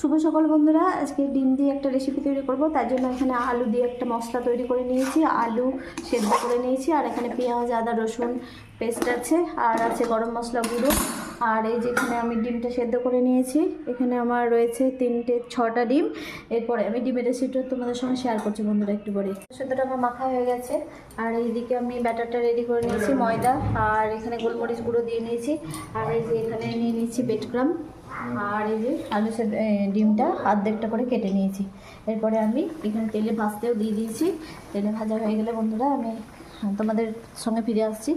শুভ সকাল বন্ধুরা, আজকে ডিম দিয়ে একটা রেসিপি তৈরি করব। তার জন্য এখানে আলু দিয়ে একটা মশলা তৈরি করে নিয়েছি, আলু সেদ্ধ করে নিয়েছি, আর এখানে পেঁয়াজ আদা রসুন পেস্ট আছে, আর আছে গরম মশলা গুঁড়ো। আর এই যেখানে আমি ডিমটা সেদ্ধ করে নিয়েছি, এখানে আমার রয়েছে 6টা ডিম। এরপরে আমি ডিমের রেসিপিটা তোমাদের সঙ্গে শেয়ার করছি বন্ধুরা একটু পরে। সেদ্ধটা আমার মাখা হয়ে গেছে, আর এইদিকে আমি ব্যাটারটা রেডি করে নিয়েছি, ময়দা আর এখানে গোলমরিচ গুঁড়ো দিয়ে নিয়েছি, আর এই যে এখানে নিয়ে নিয়েছি বেডক্রাম, আর এই যে আলু ডিমটা অর্ধেকটা করে কেটে নিয়েছি। এরপরে আমি এখানে তেলে ভাজতেও দিয়ে দিয়েছি। তেলে ভাজা হয়ে গেলে বন্ধুরা আমি তোমাদের সঙ্গে ফিরে আসছি।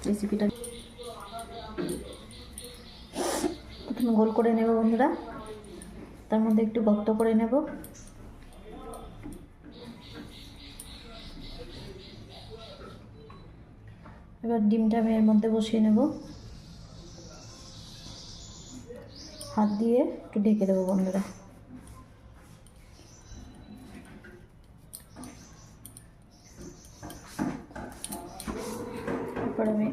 রেসিপিটা প্রথমে গোল করে নেব বন্ধুরা, তার মধ্যে একটু গর্ত করে নেব। এবার ডিমটা আমি এর মধ্যে বসিয়ে নেব, হাত দিয়ে একটু ঢেকে দেবো বন্ধুরা। এরপর আমি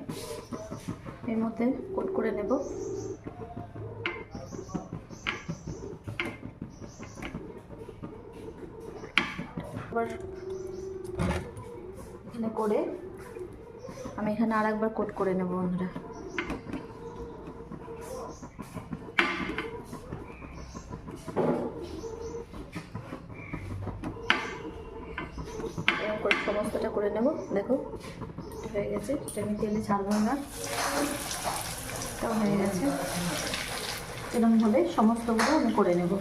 এর মধ্যে কোট করে নেব। এবার এখানে করে আমি এখানে আর একবার কোট করে নেব বন্ধুরা। এরকম করে সমস্তটা করে নেব। দেখো হয়ে গেছে, এটা আমি তেলে ছাড়বো না, এটাও হয়ে গেছে। এরকমভাবে সমস্তগুলো আমি করে নেব।